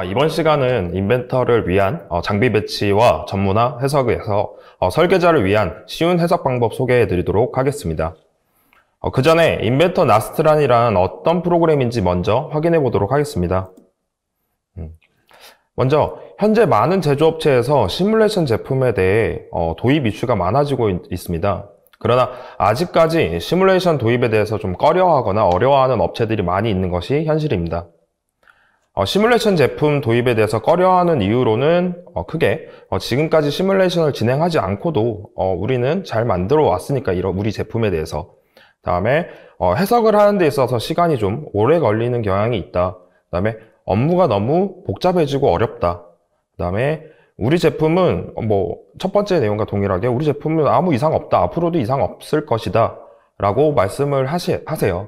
이번 시간은 인벤터를 위한 장비 배치와 전문화 해석에서 설계자를 위한 쉬운 해석 방법 소개해 드리도록 하겠습니다. 그 전에 인벤터 나스트란이란 어떤 프로그램인지 먼저 확인해 보도록 하겠습니다. 먼저 현재 많은 제조업체에서 시뮬레이션 제품에 대해 도입 이슈가 많아지고 있습니다. 그러나 아직까지 시뮬레이션 도입에 대해서 좀 꺼려하거나 어려워하는 업체들이 많이 있는 것이 현실입니다. 시뮬레이션 제품 도입에 대해서 꺼려하는 이유로는 크게 지금까지 시뮬레이션을 진행하지 않고도 우리는 잘 만들어 왔으니까 우리 제품에 대해서 다음에 해석을 하는 데 있어서 시간이 좀 오래 걸리는 경향이 있다. 그다음에 업무가 너무 복잡해지고 어렵다. 그다음에 우리 제품은 첫 번째 내용과 동일하게 우리 제품은 아무 이상 없다. 앞으로도 이상 없을 것이다. 라고 말씀을 하세요.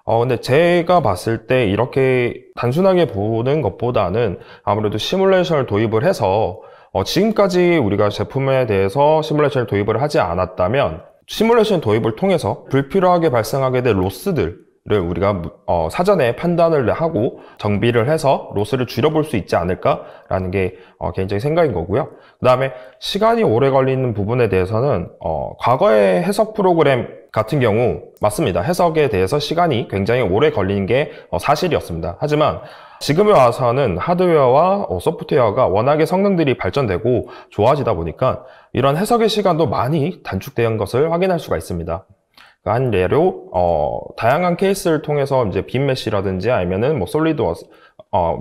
근데 제가 봤을 때 이렇게 단순하게 보는 것보다는 아무래도 시뮬레이션을 도입을 해서 지금까지 우리가 제품에 대해서 시뮬레이션을 도입을 하지 않았다면 시뮬레이션 도입을 통해서 불필요하게 발생하게 될 로스들을 우리가 사전에 판단을 하고 정비를 해서 로스를 줄여볼 수 있지 않을까라는 게 개인적인 생각인 거고요. 그 다음에 시간이 오래 걸리는 부분에 대해서는 과거의 해석 프로그램 같은 경우 맞습니다. 해석에 대해서 시간이 굉장히 오래 걸리는 게 사실이었습니다. 하지만 지금에 와서는 하드웨어와 소프트웨어가 워낙에 성능들이 발전되고 좋아지다 보니까 이런 해석의 시간도 많이 단축된 것을 확인할 수가 있습니다. 한 예로 다양한 케이스를 통해서 이제 빔 메쉬라든지 아니면은 솔리드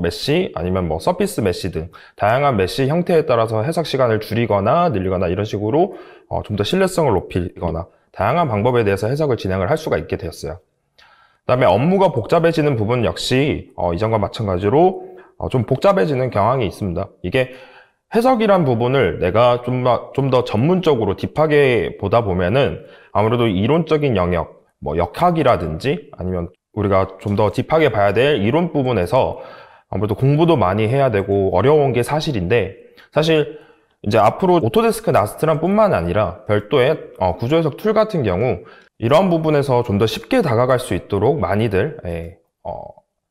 메쉬 아니면 서피스 메쉬 등 다양한 메쉬 형태에 따라서 해석 시간을 줄이거나 늘리거나 이런 식으로 좀 더 신뢰성을 높이거나 다양한 방법에 대해서 해석을 진행을 할 수가 있게 되었어요. 그다음에 업무가 복잡해지는 부분 역시 이전과 마찬가지로 좀 복잡해지는 경향이 있습니다. 이게 해석이란 부분을 내가 좀 더 전문적으로 딥하게 보다 보면은 아무래도 이론적인 영역, 역학이라든지 아니면 우리가 좀 더 딥하게 봐야 될 이론 부분에서 아무래도 공부도 많이 해야 되고 어려운 게 사실인데 사실 이제 앞으로 오토데스크 나스트란 뿐만 아니라 별도의 구조해석 툴 같은 경우 이러한 부분에서 좀 더 쉽게 다가갈 수 있도록 많이들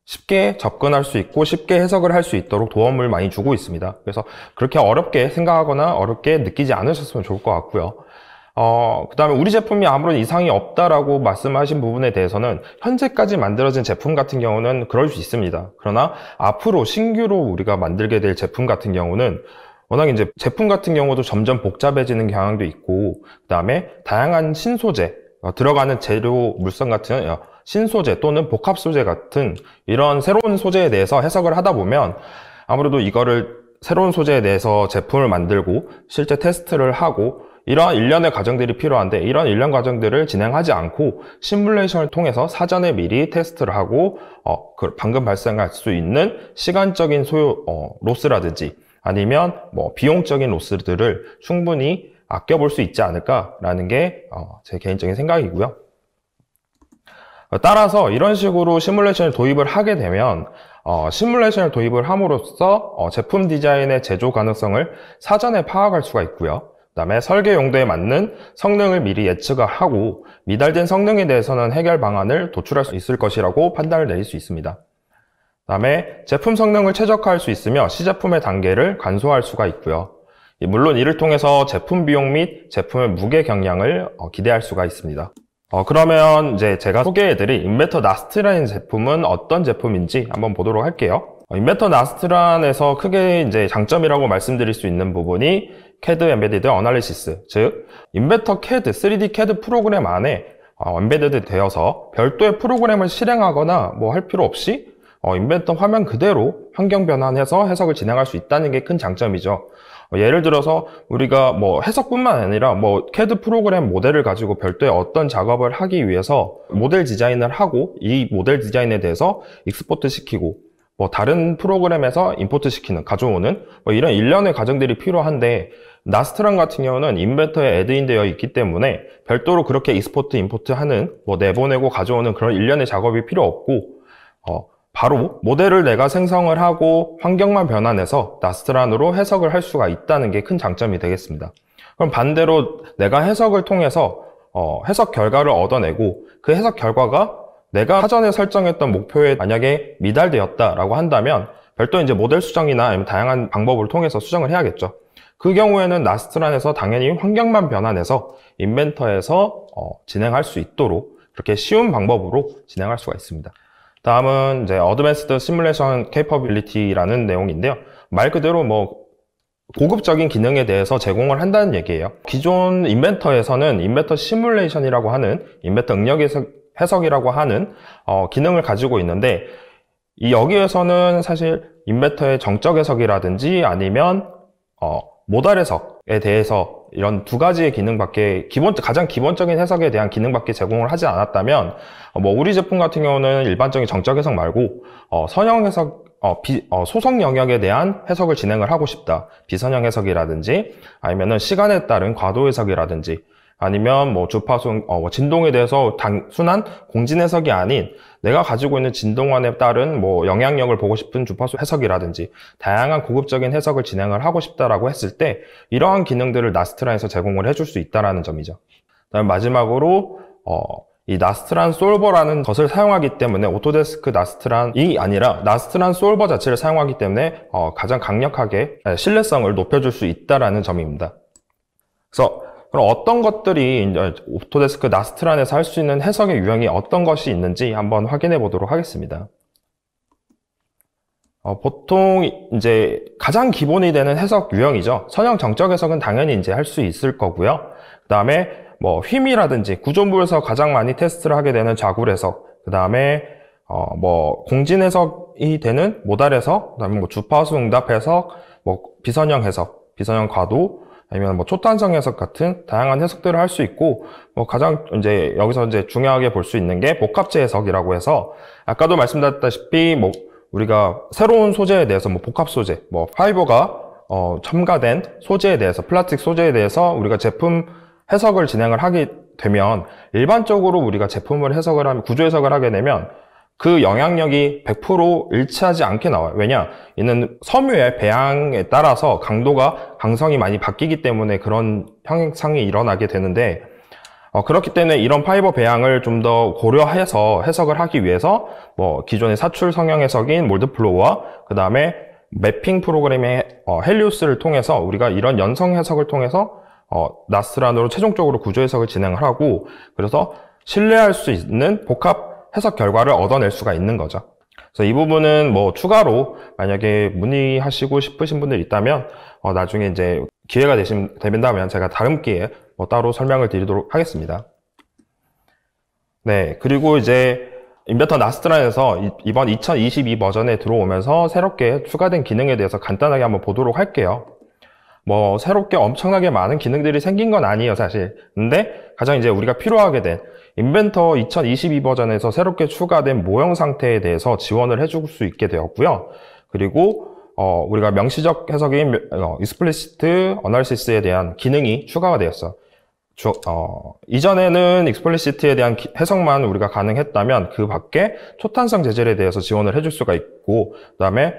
쉽게 접근할 수 있고 쉽게 해석을 할 수 있도록 도움을 많이 주고 있습니다. 그래서 그렇게 어렵게 생각하거나 어렵게 느끼지 않으셨으면 좋을 것 같고요. 그 다음에 우리 제품이 아무런 이상이 없다라고 말씀하신 부분에 대해서는 현재까지 만들어진 제품 같은 경우는 그럴 수 있습니다. 그러나 앞으로 신규로 우리가 만들게 될 제품 같은 경우는 워낙 이제 제품 같은 경우도 점점 복잡해지는 경향도 있고 그 다음에 다양한 신소재 들어가는 재료 물성 같은 신소재 또는 복합 소재 같은 이런 새로운 소재에 대해서 해석을 하다 보면 아무래도 이거를 새로운 소재에 대해서 제품을 만들고 실제 테스트를 하고 이러한 일련의 과정들이 필요한데 이런 일련 과정들을 진행하지 않고 시뮬레이션을 통해서 사전에 미리 테스트를 하고 방금 발생할 수 있는 시간적인 로스라든지 아니면 비용적인 로스들을 충분히 아껴볼 수 있지 않을까라는 게 제 개인적인 생각이고요. 따라서 이런 식으로 시뮬레이션을 도입을 하게 되면 시뮬레이션을 도입을 함으로써 제품 디자인의 제조 가능성을 사전에 파악할 수가 있고요. 그 다음에 설계 용도에 맞는 성능을 미리 예측하고 미달된 성능에 대해서는 해결 방안을 도출할 수 있을 것이라고 판단을 내릴 수 있습니다. 그 다음에 제품 성능을 최적화할 수 있으며 시제품의 단계를 간소화할 수가 있고요. 물론 이를 통해서 제품 비용 및 제품의 무게 경량을 기대할 수가 있습니다. 그러면 이제 제가 소개해드릴 인벤터 나스트라는 제품은 어떤 제품인지 한번 보도록 할게요. 인벤터 나스트란에서 크게 이제 장점이라고 말씀드릴 수 있는 부분이 CAD Embedded Analysis, 즉 인벤터 CAD, 3D CAD 프로그램 안에 embedded 되어서 별도의 프로그램을 실행하거나 할 필요 없이 인벤터 화면 그대로 환경 변환해서 해석을 진행할 수 있다는 게 큰 장점이죠. 예를 들어서 우리가 해석뿐만 아니라 CAD 프로그램 모델을 가지고 별도의 어떤 작업을 하기 위해서 모델 디자인을 하고 이 모델 디자인에 대해서 익스포트 시키고 다른 프로그램에서 임포트 시키는, 가져오는 이런 일련의 과정들이 필요한데 나스트란 같은 경우는 인벤터에 애드인 되어 있기 때문에 별도로 그렇게 익스포트, 임포트 하는 내보내고 가져오는 그런 일련의 작업이 필요 없고 바로 모델을 내가 생성을 하고 환경만 변환해서 나스트란으로 해석을 할 수가 있다는 게 큰 장점이 되겠습니다. 그럼 반대로 내가 해석을 통해서 해석 결과를 얻어내고 그 해석 결과가 내가 사전에 설정했던 목표에 만약에 미달되었다라고 한다면 별도 이제 모델 수정이나 아니면 다양한 방법을 통해서 수정을 해야겠죠. 그 경우에는 나스트란에서 당연히 환경만 변환해서 인벤터에서 진행할 수 있도록 그렇게 쉬운 방법으로 진행할 수가 있습니다. 다음은 이제 Advanced Simulation Capability라는 내용인데요. 말 그대로 고급적인 기능에 대해서 제공을 한다는 얘기예요. 기존 인벤터에서는 인벤터 시뮬레이션이라고 하는 인벤터 응력 해석이라고 하는 기능을 가지고 있는데, 여기에서는 사실 인벤터의 정적 해석이라든지 아니면 모달 해석에 대해서 이런 두 가지의 기능밖에 가장 기본적인 해석에 대한 기능밖에 제공을 하지 않았다면, 우리 제품 같은 경우는 일반적인 정적 해석 말고 선형 해석, 소속 영역에 대한 해석을 진행을 하고 싶다. 비선형 해석이라든지 아니면은 시간에 따른 과도 해석이라든지 아니면 주파수, 진동에 대해서 단순한 공진 해석이 아닌 내가 가지고 있는 진동원에 따른 영향력을 보고 싶은 주파수 해석이라든지 다양한 고급적인 해석을 진행을 하고 싶다라고 했을 때 이러한 기능들을 나스트란에서 제공을 해줄 수 있다라는 점이죠. 그다음 마지막으로 이 나스트란 솔버라는 것을 사용하기 때문에 오토데스크 나스트란이 아니라 나스트란 솔버 자체를 사용하기 때문에 가장 강력하게 신뢰성을 높여줄 수 있다라는 점입니다. 그래서 그럼 어떤 것들이 오토데스크 나스트란에서 할 수 있는 해석의 유형이 어떤 것이 있는지 한번 확인해 보도록 하겠습니다. 보통 이제 가장 기본이 되는 해석 유형이죠. 선형 정적 해석은 당연히 이제 할 수 있을 거고요. 그 다음에 휘미라든지 구조물에서 가장 많이 테스트를 하게 되는 자굴 해석, 그 다음에 공진 해석이 되는 모달 해석, 그 다음에 주파수 응답 해석, 비선형 해석, 비선형 과도, 아니면 초탄성 해석 같은 다양한 해석들을 할 수 있고, 가장 이제 여기서 이제 중요하게 볼 수 있는 게 복합재 해석이라고 해서, 아까도 말씀드렸다시피 우리가 새로운 소재에 대해서 복합 소재, 파이버가 첨가된 소재에 대해서, 플라스틱 소재에 대해서 우리가 제품 해석을 진행을 하게 되면, 일반적으로 우리가 제품을 해석을 하면, 구조 해석을 하게 되면 그 영향력이 100% 일치하지 않게 나와요. 왜냐? 이는 섬유의 배양에 따라서 강성이 많이 바뀌기 때문에 그런 형상이 일어나게 되는데, 그렇기 때문에 이런 파이버 배양을 좀 더 고려해서 해석을 하기 위해서 기존의 사출 성형 해석인 몰드플로우와 그 다음에 매핑 프로그램의 헬리우스를 통해서 우리가 이런 연성 해석을 통해서 나스트란으로 최종적으로 구조 해석을 진행을 하고, 그래서 신뢰할 수 있는 복합 해석 결과를 얻어낼 수가 있는 거죠. 그래서 이 부분은 추가로 만약에 문의하시고 싶으신 분들 있다면 나중에 이제 기회가 되신다면 제가 다음 기회에 따로 설명을 드리도록 하겠습니다. 네, 그리고 이제 인벤터 나스트란에서 이번 2022 버전에 들어오면서 새롭게 추가된 기능에 대해서 간단하게 한번 보도록 할게요. 새롭게 엄청나게 많은 기능들이 생긴 건 아니에요, 사실. 근데 가장 이제 우리가 필요하게 된 인벤터 2022 버전에서 새롭게 추가된 모형 상태에 대해서 지원을 해줄 수 있게 되었고요. 그리고 우리가 명시적 해석인 explicit analysis에 대한 기능이 추가가 되었어요. 이전에는 explicit에 대한 해석만 우리가 가능했다면 그 밖에 초탄성 재질에 대해서 지원을 해줄 수가 있고, 그 다음에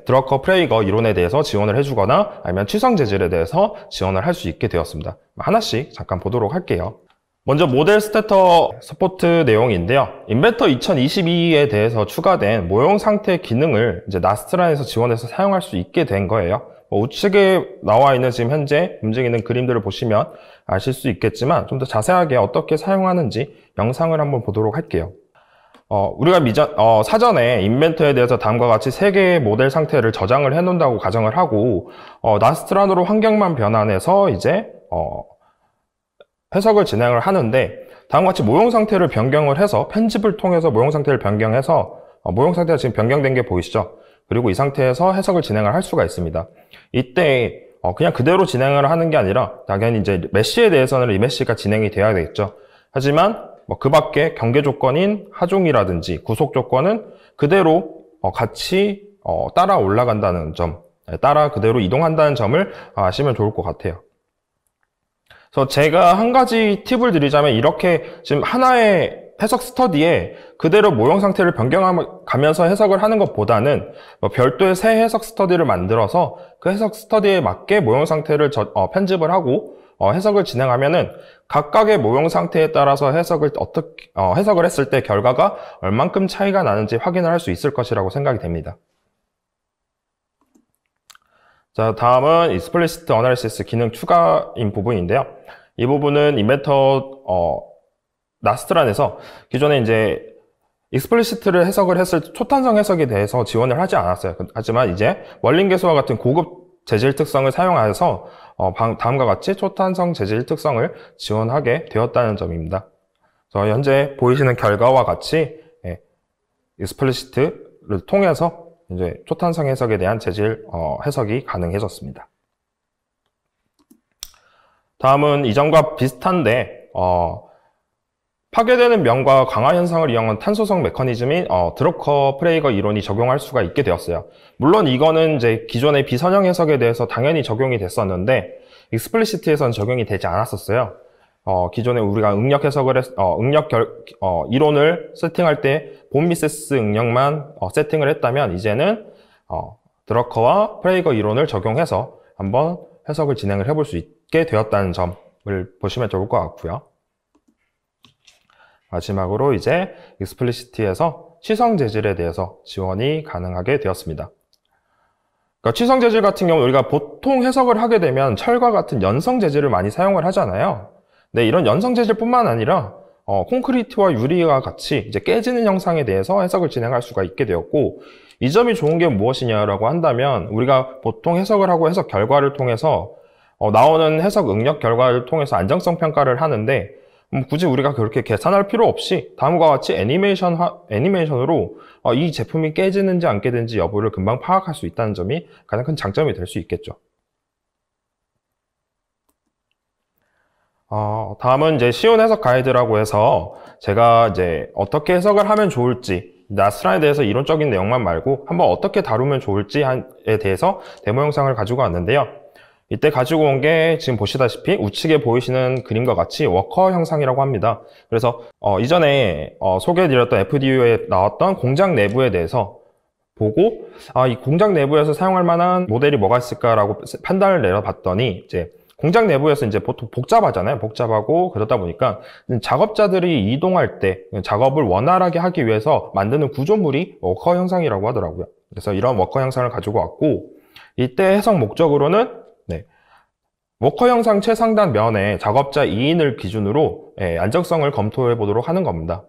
드러커 프레이거 이론에 대해서 지원을 해주거나 아니면 취성 재질에 대해서 지원을 할 수 있게 되었습니다. 하나씩 잠깐 보도록 할게요. 먼저 모델 스태터 서포트 내용인데요. 인벤터 2022에 대해서 추가된 모형 상태 기능을 이제 나스트란에서 지원해서 사용할 수 있게 된 거예요. 우측에 나와 있는 지금 현재 움직이는 그림들을 보시면 아실 수 있겠지만 좀 더 자세하게 어떻게 사용하는지 영상을 한번 보도록 할게요. 우리가 사전에 인벤터에 대해서 다음과 같이 3개의 모델 상태를 저장을 해 놓는다고 가정을 하고, 나스트란으로 환경만 변환해서 이제, 해석을 진행을 하는데, 다음과 같이 모형 상태를 변경을 해서, 편집을 통해서 모형 상태를 변경해서, 모형 상태가 지금 변경된 게 보이시죠? 그리고 이 상태에서 해석을 진행을 할 수가 있습니다. 이때, 그냥 그대로 진행을 하는 게 아니라, 당연히 이제 메쉬에 대해서는 리메쉬가 진행이 돼야 되겠죠. 하지만, 그 밖에 경계 조건인 하중이라든지 구속 조건은 그대로 같이 따라 올라간다는 점, 따라 그대로 이동한다는 점을 아시면 좋을 것 같아요. 그래서 제가 한 가지 팁을 드리자면, 이렇게 지금 하나의 해석 스터디에 그대로 모형 상태를 변경하면서 해석을 하는 것보다는 별도의 새 해석 스터디를 만들어서 그 해석 스터디에 맞게 모형 상태를 편집을 하고 해석을 진행하면은 각각의 모형 상태에 따라서 해석을 했을 때 결과가 얼만큼 차이가 나는지 확인을 할 수 있을 것이라고 생각이 됩니다. 자, 다음은 explicit analysis 기능 추가인 부분인데요. 이 부분은 인벤터 나스트란에서 기존에 이제 explicit를 해석을 했을 때 초탄성 해석에 대해서 지원을 하지 않았어요. 하지만 이제 월링계수와 같은 고급 재질 특성을 사용하여서 다음과 같이 초탄성 재질 특성을 지원하게 되었다는 점입니다. 그래서 현재 보이시는 결과와 같이 explicit를 통해서 이제 초탄성 해석에 대한 재질 해석이 가능해졌습니다. 다음은 이전과 비슷한데 파괴되는 면과 강화 현상을 이용한 탄소성 메커니즘인 드러커 프레이거 이론이 적용할 수가 있게 되었어요. 물론 이거는 이제 기존의 비선형 해석에 대해서 당연히 적용이 됐었는데 익스플리시트에서는 적용이 되지 않았었어요. 기존에 우리가 이론을 세팅할 때 본 미세스 응력만 세팅을 했다면 이제는 드러커와 프레이거 이론을 적용해서 한번 해석을 진행을 해볼 수 있게 되었다는 점을 보시면 좋을 것 같고요. 마지막으로 이제 익스플리시티에서 치성 재질에 대해서 지원이 가능하게 되었습니다. 그러니까 치성 재질 같은 경우 우리가 보통 해석을 하게 되면 철과 같은 연성 재질을 많이 사용을 하잖아요. 네, 이런 연성 재질뿐만 아니라 콘크리트와 유리와 같이 이제 깨지는 형상에 대해서 해석을 진행할 수가 있게 되었고, 이 점이 좋은 게 무엇이냐라고 한다면 우리가 보통 해석을 하고 해석 결과를 통해서 나오는 해석 응력 결과를 통해서 안정성 평가를 하는데 굳이 우리가 그렇게 계산할 필요 없이 다음과 같이 애니메이션으로 이 제품이 깨지는지 안 깨지는지 여부를 금방 파악할 수 있다는 점이 가장 큰 장점이 될 수 있겠죠. 다음은 이제 쉬운 해석 가이드라고 해서 제가 이제 어떻게 해석을 하면 좋을지, 나스트란에 대해서 이론적인 내용만 말고 한번 어떻게 다루면 좋을지에 대해서 데모 영상을 가지고 왔는데요. 이때 가지고 온 게 지금 보시다시피 우측에 보이시는 그림과 같이 워커 형상이라고 합니다. 그래서 이전에 소개해드렸던 FDU에 나왔던 공장 내부에 대해서 보고 이 공장 내부에서 사용할 만한 모델이 뭐가 있을까라고 판단을 내려봤더니 이제 공장 내부에서 이제 보통 복잡하잖아요. 복잡하고 그러다 보니까 작업자들이 이동할 때 작업을 원활하게 하기 위해서 만드는 구조물이 워커 형상이라고 하더라고요. 그래서 이런 워커 형상을 가지고 왔고, 이때 해석 목적으로는 워커 형상 최상단 면에 작업자 2인을 기준으로 안정성을 검토해 보도록 하는 겁니다.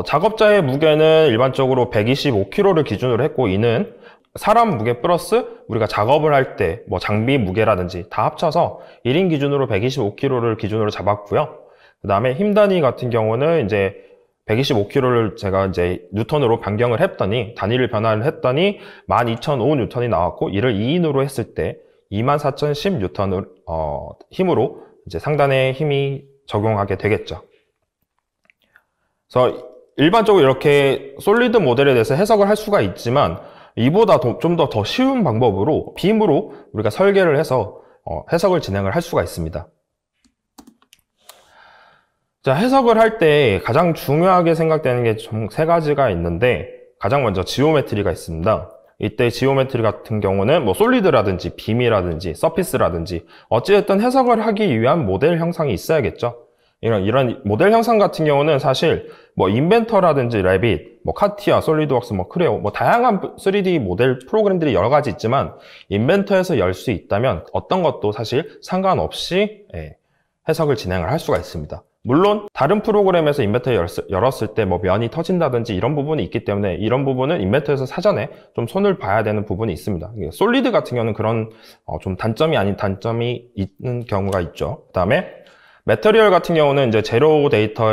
작업자의 무게는 일반적으로 125kg를 기준으로 했고, 이는 사람 무게 플러스 우리가 작업을 할 때 뭐 장비 무게라든지 다 합쳐서 1인 기준으로 125kg를 기준으로 잡았고요. 그 다음에 힘 단위 같은 경우는 이제 125kg를 제가 이제 뉴턴으로 변경을 했더니 단위를 변화를 했더니 12,005뉴턴이 나왔고, 이를 2인으로 했을 때 24,010뉴턴을 힘으로 이제 상단에 힘이 적용하게 되겠죠. 그래서 일반적으로 이렇게 솔리드 모델에 대해서 해석을 할 수가 있지만 이보다 좀 더 쉬운 방법으로 빔으로 우리가 설계를 해서 해석을 진행을 할 수가 있습니다. 자, 해석을 할 때 가장 중요하게 생각되는 게 총 3가지가 있는데, 가장 먼저 지오메트리가 있습니다. 이때 지오메트리 같은 경우는 뭐 솔리드라든지 빔이라든지 서피스라든지 어찌됐든 해석을 하기 위한 모델 형상이 있어야겠죠. 이런 모델 형상 같은 경우는 사실 뭐 인벤터라든지 레빗, 뭐 카티아, 솔리드웍스, 뭐 크레오, 뭐 다양한 3D 모델 프로그램들이 여러 가지 있지만 인벤터에서 열 수 있다면 어떤 것도 사실 상관없이 해석을 진행을 할 수가 있습니다. 물론 다른 프로그램에서 인벤터 열었을 때 뭐 면이 터진다든지 이런 부분이 있기 때문에 이런 부분은 인벤터에서 사전에 좀 손을 봐야 되는 부분이 있습니다. 솔리드 같은 경우는 그런 좀 단점이 아닌 단점이 있는 경우가 있죠. 그 다음에 매터리얼 같은 경우는 이제 제로 데이터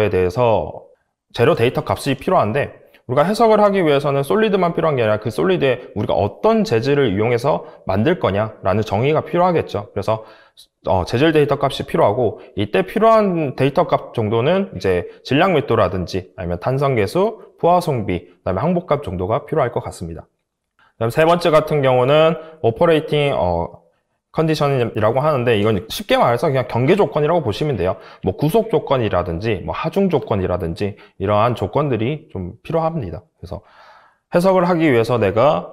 값이 필요한데, 우리가 해석을 하기 위해서는 솔리드만 필요한 게 아니라 그 솔리드에 우리가 어떤 재질을 이용해서 만들 거냐라는 정의가 필요하겠죠. 그래서 재질 데이터 값이 필요하고, 이때 필요한 데이터 값 정도는 이제 질량密도라든지 아니면 탄성계수, 포화송비, 그다음에 항복값 정도가 필요할 것 같습니다. 그다음 세 번째 같은 경우는 오퍼레이팅 컨디션이라고 하는데, 이건 쉽게 말해서 그냥 경계 조건이라고 보시면 돼요. 뭐 구속 조건이라든지 뭐 하중 조건이라든지 이러한 조건들이 좀 필요합니다. 그래서 해석을 하기 위해서 내가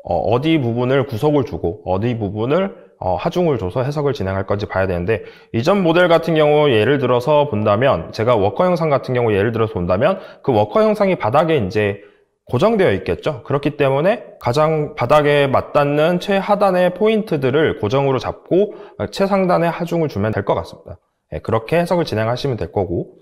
어디 부분을 구속을 주고 어디 부분을 하중을 줘서 해석을 진행할 건지 봐야 되는데, 이전 모델 같은 경우 예를 들어서 본다면, 제가 워커 형상 같은 경우 예를 들어서 본다면 그 워커 형상이 바닥에 이제 고정되어 있겠죠. 그렇기 때문에 가장 바닥에 맞닿는 최하단의 포인트들을 고정으로 잡고 최상단에 하중을 주면 될 것 같습니다. 그렇게 해석을 진행하시면 될 거고,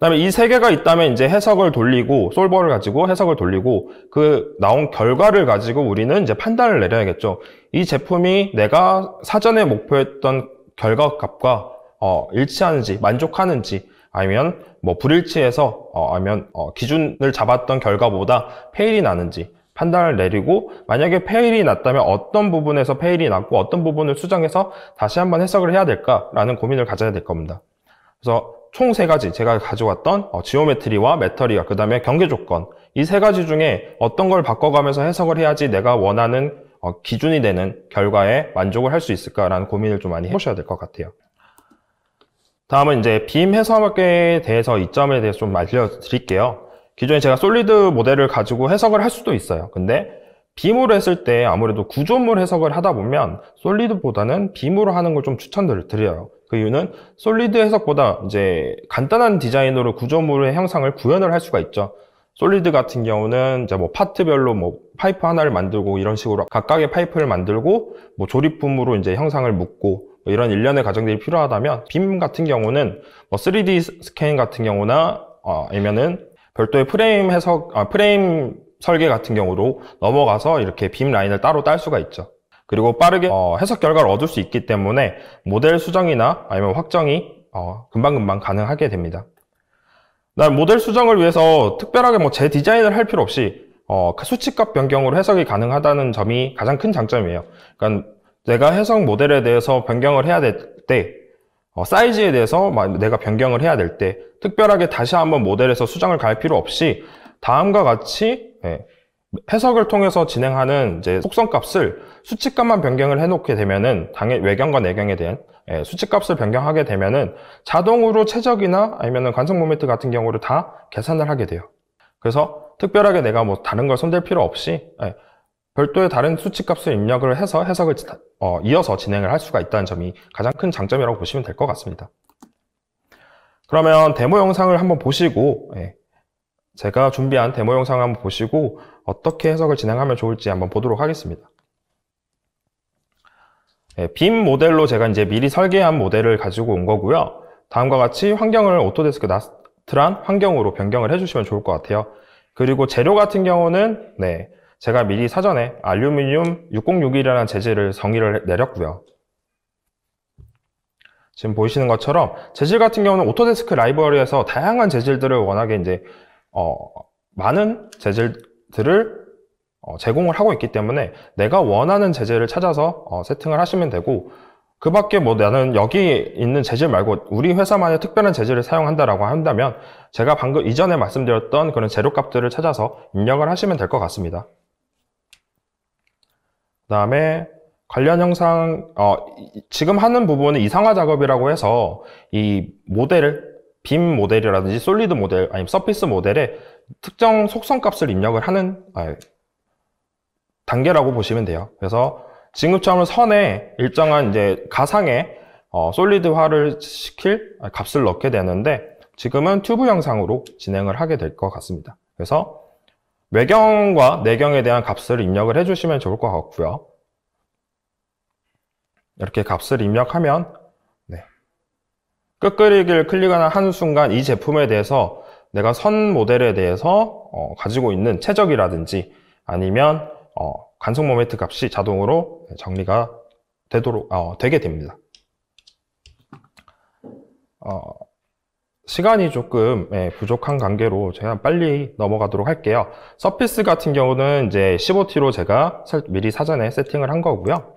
그다음에 이 세 개가 있다면 이제 해석을 돌리고, 솔버를 가지고 해석을 돌리고, 그 나온 결과를 가지고 우리는 이제 판단을 내려야겠죠. 이 제품이 내가 사전에 목표했던 결과값과 일치하는지, 만족하는지, 아니면 뭐 불일치해서 아니면 기준을 잡았던 결과보다 페일이 나는지 판단을 내리고, 만약에 페일이 났다면 어떤 부분에서 페일이 났고 어떤 부분을 수정해서 다시 한번 해석을 해야 될까라는 고민을 가져야 될 겁니다. 그래서 총 세 가지 제가 가져왔던 지오메트리와 메터리얼, 그 다음에 경계 조건, 이 세 가지 중에 어떤 걸 바꿔가면서 해석을 해야지 내가 원하는 기준이 되는 결과에 만족을 할 수 있을까라는 고민을 좀 많이 해보셔야 될 것 같아요. 다음은 이제 빔 해석에 대해서 이점에 대해서 좀 알려드릴게요. 기존에 제가 솔리드 모델을 가지고 해석을 할 수도 있어요. 근데 빔으로 했을 때 아무래도 구조물 해석을 하다 보면 솔리드보다는 빔으로 하는 걸 좀 추천드려요. 그 이유는 솔리드 해석보다 이제 간단한 디자인으로 구조물의 형상을 구현을 할 수가 있죠. 솔리드 같은 경우는 이제 뭐 파트별로 뭐 파이프 하나를 만들고 이런 식으로 각각의 파이프를 만들고 뭐 조립품으로 이제 형상을 묶고 뭐 이런 일련의 과정들이 필요하다면, 빔 같은 경우는 뭐 3D 스캔 같은 경우나 아니면은 별도의 프레임 해석, 프레임 설계 같은 경우로 넘어가서 이렇게 빔 라인을 따로 딸 수가 있죠. 그리고 빠르게 해석 결과를 얻을 수 있기 때문에 모델 수정이나 아니면 확정이 금방금방 가능하게 됩니다. 난 모델 수정을 위해서 특별하게 뭐 재디자인을 할 필요 없이 수치값 변경으로 해석이 가능하다는 점이 가장 큰 장점이에요. 그러니까 내가 해석 모델에 대해서 변경을 해야 될 때, 사이즈에 대해서 내가 변경을 해야 될 때 특별하게 다시 한번 모델에서 수정을 갈 필요 없이 다음과 같이 해석을 통해서 진행하는 이제 속성값을 수치값만 변경을 해놓게 되면은, 당연히 외경과 내경에 대한 수치값을 변경하게 되면은 자동으로 최적이나 아니면은 관성 모멘트 같은 경우를 다 계산을 하게 돼요. 그래서 특별하게 내가 뭐 다른 걸 손댈 필요 없이 별도의 다른 수치값을 입력을 해서 해석을 이어서 진행을 할 수가 있다는 점이 가장 큰 장점이라고 보시면 될 것 같습니다. 그러면 데모 영상을 한번 보시고, 제가 준비한 데모 영상을 한번 보시고 어떻게 해석을 진행하면 좋을지 한번 보도록 하겠습니다. 빔 모델로 제가 이제 미리 설계한 모델을 가지고 온 거고요. 다음과 같이 환경을 오토데스크 나스트란 환경으로 변경을 해주시면 좋을 것 같아요. 그리고 재료 같은 경우는 제가 미리 사전에 알루미늄 6061이라는 재질을 정의를 내렸고요. 지금 보이시는 것처럼 재질 같은 경우는 오토데스크 라이브러리에서 다양한 재질들을 워낙에 이제 많은 재질들을 제공을 하고 있기 때문에 내가 원하는 재질을 찾아서 세팅을 하시면 되고, 그 밖에 뭐 나는 여기 있는 재질 말고 우리 회사만의 특별한 재질을 사용한다라고 한다면 제가 방금 이전에 말씀드렸던 그런 재료값들을 찾아서 입력을 하시면 될 것 같습니다. 그 다음에 관련 형상, 지금 하는 부분은 이상화 작업이라고 해서 이 모델을 빔 모델이라든지 솔리드 모델 아니면 서피스 모델에 특정 속성 값을 입력을 하는 단계라고 보시면 돼요. 그래서 지금처럼 선에 일정한 이제 가상의 솔리드화를 시킬 값을 넣게 되는데, 지금은 튜브 형상으로 진행을 하게 될 것 같습니다. 그래서 외경과 내경에 대한 값을 입력을 해주시면 좋을 것 같고요. 이렇게 값을 입력하면 끝그리기를 클릭하는 순간 이 제품에 대해서 내가 선 모델에 대해서 가지고 있는 최적이라든지 아니면 관성 모멘트 값이 자동으로 정리가 되게 됩니다. 시간이 조금 부족한 관계로 제가 빨리 넘어가도록 할게요. 서피스 같은 경우는 이제 15T로 제가 미리 사전에 세팅을 한 거고요.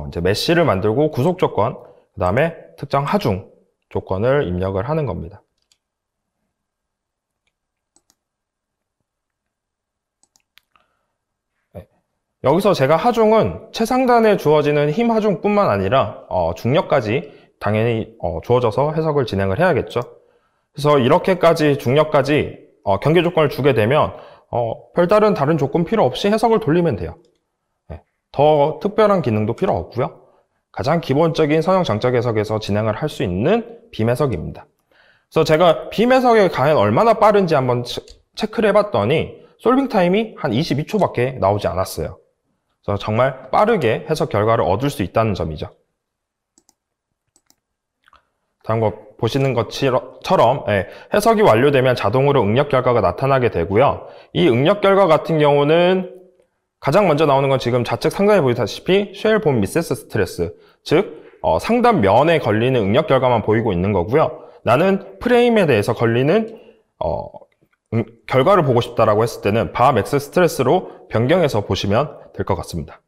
이제 메쉬를 만들고 구속 조건, 그 다음에 특정 하중 조건을 입력을 하는 겁니다. 여기서 제가 하중은 최상단에 주어지는 힘 하중뿐만 아니라 중력까지 당연히 주어져서 해석을 진행을 해야겠죠. 그래서 이렇게까지 중력까지 경계 조건을 주게 되면 별다른 다른 조건 필요 없이 해석을 돌리면 돼요. 더 특별한 기능도 필요 없고요. 가장 기본적인 성형 장착 해석에서 진행을 할 수 있는 빔 해석입니다. 그래서 제가 빔 해석이 과연 얼마나 빠른지 한번 체크를 해봤더니 솔빙 타임이 한 22초밖에 나오지 않았어요. 그래서 정말 빠르게 해석 결과를 얻을 수 있다는 점이죠. 다음 거 보시는 것처럼 해석이 완료되면 자동으로 응력 결과가 나타나게 되고요. 이 응력 결과 같은 경우는 가장 먼저 나오는 건 지금 좌측 상단에 보이다시피 쉘 본 미세스 스트레스, 즉 상단 면에 걸리는 응력 결과만 보이고 있는 거고요. 나는 프레임에 대해서 걸리는 결과를 보고 싶다라고 했을 때는 바 맥스 스트레스로 변경해서 보시면 될 것 같습니다.